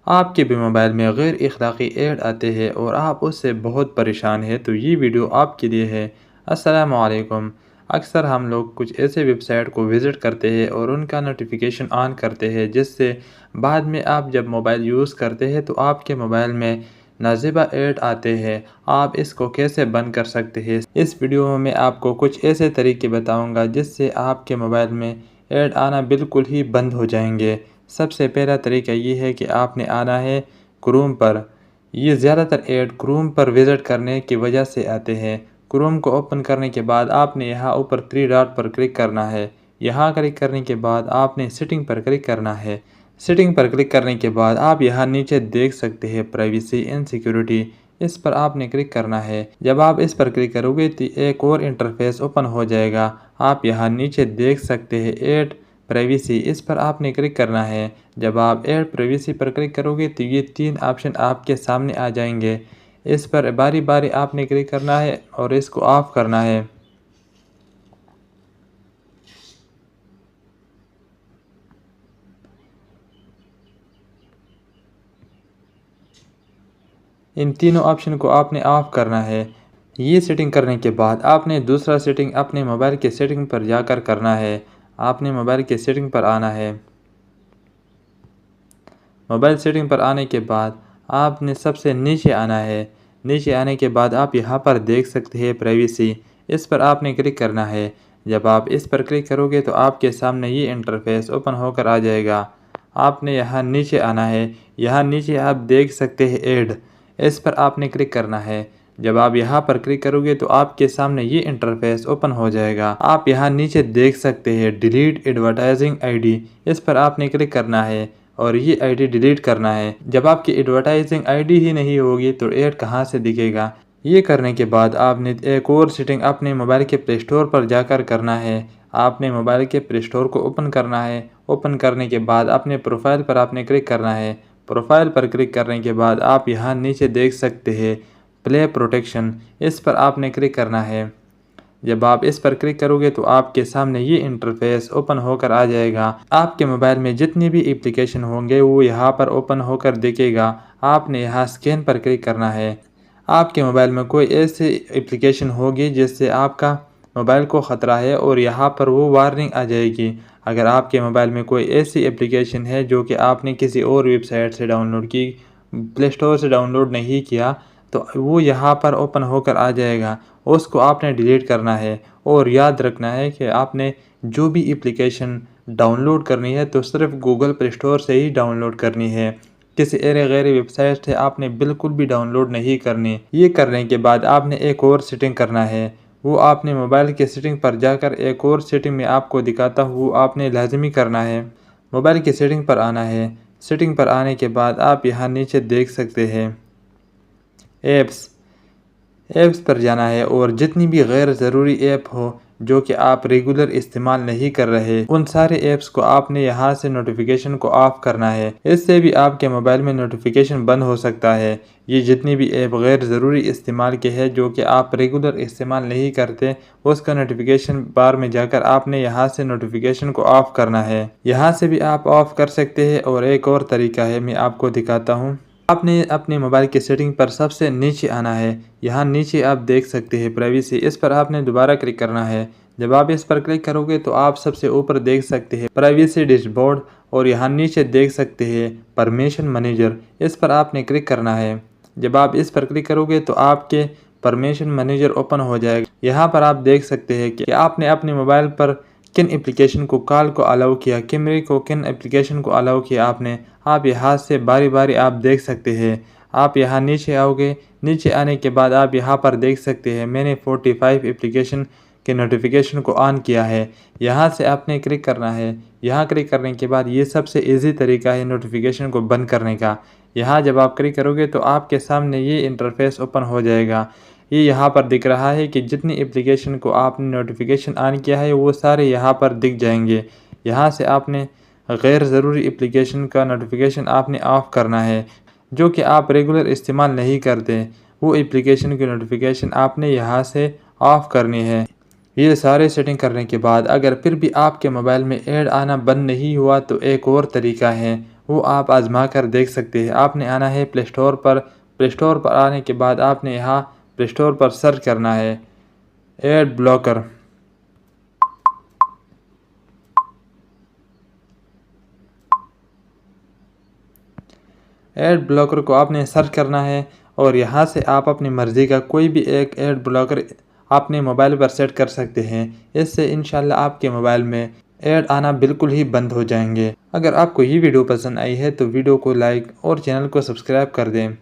आपके भी मोबाइल में गैर अखलाकी ऐड आते हैं और आप उससे बहुत परेशान हैं, तो ये वीडियो आपके लिए है। अस्सलाम वालेकुम। अक्सर हम लोग कुछ ऐसे वेबसाइट को विज़िट करते हैं और उनका नोटिफिकेशन ऑन करते हैं, जिससे बाद में आप जब मोबाइल यूज़ करते हैं तो आपके मोबाइल में नाजेबा ऐड आते हैं। आप इसको कैसे बंद कर सकते हैं, इस वीडियो में मैं आपको कुछ ऐसे तरीके बताऊँगा जिससे आपके मोबाइल में ऐड आना बिल्कुल ही बंद हो जाएंगे। सबसे पहला तरीका ये है कि आपने आना है क्रोम पर। ये ज़्यादातर ऐड क्रोम पर विज़िट करने की वजह से आते हैं। क्रोम को ओपन करने के बाद आपने यहाँ ऊपर थ्री डॉट पर क्लिक करना है। यहाँ क्लिक करने के बाद आपने सेटिंग पर क्लिक करना है। सेटिंग पर क्लिक करने के बाद आप यहाँ नीचे देख सकते हैं प्राइवेसी एंड सिक्योरिटी, इस पर आपने क्लिक करना है। जब आप इस पर क्लिक करोगे तो एक और इंटरफेस ओपन हो जाएगा। आप यहाँ नीचे देख सकते हैं ऐड प्राइवेसी, इस पर आपने क्लिक करना है। जब आप ऐड प्राइवेसी पर क्लिक करोगे तो ये तीन ऑप्शन आपके सामने आ जाएंगे। इस पर बारी बारी आपने क्लिक करना है और इसको ऑफ करना है। इन तीनों ऑप्शन को आपने ऑफ करना है। ये सेटिंग करने के बाद आपने दूसरा सेटिंग अपने मोबाइल के सेटिंग पर जाकर करना है। आपने मोबाइल के सेटिंग पर आना है। मोबाइल सेटिंग पर आने के बाद आपने सबसे नीचे आना है। नीचे आने के बाद आप यहाँ पर देख सकते हैं प्राइवेसी, इस पर आपने क्लिक करना है। जब आप इस पर क्लिक करोगे तो आपके सामने ये इंटरफेस ओपन होकर आ जाएगा। आपने यहाँ नीचे आना है। यहाँ नीचे आप देख सकते हैं ऐड, इस पर आपने क्लिक करना है। जब आप यहाँ पर क्लिक करोगे तो आपके सामने ये इंटरफेस ओपन हो जाएगा। आप यहाँ नीचे देख सकते हैं डिलीट एडवर्टाइजिंग आईडी, इस पर आपने क्लिक करना है और ये आईडी डिलीट करना है। जब आपकी एडवर्टाइजिंग आईडी ही नहीं होगी तो ऐड कहाँ से दिखेगा। ये करने के बाद आपने एक और सेटिंग अपने मोबाइल के प्ले स्टोर पर जाकर करना है। आपने मोबाइल के प्ले स्टोर को ओपन करना है। ओपन करने के बाद अपने प्रोफाइल पर आपने क्लिक करना है। प्रोफाइल पर क्लिक करने के बाद आप यहाँ नीचे देख सकते हैं प्ले प्रोटेक्शन, इस पर आपने क्लिक करना है। जब आप इस पर क्लिक करोगे तो आपके सामने ये इंटरफेस ओपन होकर आ जाएगा। आपके मोबाइल में जितनी भी एप्लीकेशन होंगे वो यहाँ पर ओपन होकर दिखेगा। आपने यहाँ स्कैन पर क्लिक करना है। आपके मोबाइल में कोई ऐसी एप्लीकेशन होगी जिससे आपका मोबाइल को ख़तरा है और यहाँ पर वो वार्निंग आ जाएगी। अगर आपके मोबाइल में कोई ऐसी एप्लीकेशन है जो कि आपने किसी और वेबसाइट से डाउनलोड की, प्ले स्टोर से डाउनलोड नहीं किया, तो वो यहाँ पर ओपन होकर आ जाएगा। उसको आपने डिलीट करना है और याद रखना है कि आपने जो भी एप्लीकेशन डाउनलोड करनी है तो सिर्फ गूगल प्ले स्टोर से ही डाउनलोड करनी है। किसी गैर वेबसाइट से आपने बिल्कुल भी डाउनलोड नहीं करनी। ये करने के बाद आपने एक और सेटिंग करना है। वो आपने मोबाइल के सेटिंग पर जाकर एक और सेटिंग में आपको दिखाता हूँ, वो आपने लाजमी करना है। मोबाइल की सेटिंग पर आना है। सेटिंग पर आने के बाद आप यहाँ नीचे देख सकते हैं ऐप्स पर जाना है और जितनी भी गैर ज़रूरी ऐप हो जो कि आप रेगुलर इस्तेमाल नहीं कर रहे, उन सारे ऐप्स को आपने यहाँ से नोटिफिकेशन को ऑफ़ करना है। इससे भी आपके मोबाइल में नोटिफिकेशन बंद हो सकता है। ये जितनी भी ऐप गैर ज़रूरी इस्तेमाल के हैं जो कि आप रेगुलर इस्तेमाल नहीं करते, उसका नोटिफिकेशन बार में जाकर आपने यहाँ से नोटिफिकेशन को ऑफ़ करना है। यहाँ से भी आप ऑफ़ कर सकते हैं और एक और तरीका है, मैं आपको दिखाता हूँ। आपने अपने मोबाइल की सेटिंग पर सबसे नीचे आना है। यहाँ नीचे आप देख सकते हैं प्राइवेसी, इस पर आपने दोबारा क्लिक करना है। जब आप इस पर क्लिक करोगे तो आप सबसे ऊपर देख सकते हैं प्राइवेसी डैशबोर्ड और यहाँ नीचे देख सकते हैं परमिशन मैनेजर, इस पर आपने क्लिक करना है। जब आप इस पर क्लिक करोगे तो आपके परमिशन मैनेजर ओपन हो जाएगा। यहाँ पर आप देख सकते हैं कि आपने अपने मोबाइल पर किन एप्लीकेशन को कॉल को अलाउ किया, कैमरे को किन एप्लीकेशन को अलाउ किया आपने। आप यहाँ से बारी बारी आप देख सकते हैं। आप यहाँ नीचे आओगे। नीचे आने के बाद आप यहाँ पर देख सकते हैं मैंने 45 एप्लीकेशन के नोटिफिकेशन को ऑन किया है। यहाँ से आपने क्लिक करना है। यहाँ क्लिक करने के बाद ये सबसे इजी तरीका है नोटिफिकेशन को बंद करने का। यहाँ जब आप क्लिक करोगे तो आपके सामने ये इंटरफेस ओपन हो जाएगा। ये यहाँ पर दिख रहा है कि जितनी एप्लीकेशन को आपने नोटिफिकेशन ऑन किया है वो सारे यहाँ पर दिख जाएंगे। यहाँ से आपने गैर ज़रूरी एप्लीकेशन का नोटिफिकेशन आपने ऑफ़ करना है जो कि आप रेगुलर इस्तेमाल नहीं करते। वो एप्लीकेशन की नोटिफिकेशन आपने यहाँ से ऑफ़ करनी है। ये सारे सेटिंग करने के बाद अगर फिर भी आपके मोबाइल में ऐड आना बंद नहीं हुआ तो एक और तरीका है, वो आप आज़मा कर देख सकते हैं। आपने आना है प्ले स्टोर पर। प्ले स्टोर पर आने के बाद आपने यहाँ प्ले स्टोर पर सर्च करना है एड ब्लॉकर। एड ब्लॉकर को आपने सर्च करना है और यहाँ से आप अपनी मर्ज़ी का कोई भी एक एड ब्लॉकर अपने मोबाइल पर सेट कर सकते हैं। इससे इंशाल्लाह आपके मोबाइल में ऐड आना बिल्कुल ही बंद हो जाएंगे। अगर आपको ये वीडियो पसंद आई है तो वीडियो को लाइक और चैनल को सब्सक्राइब कर दें।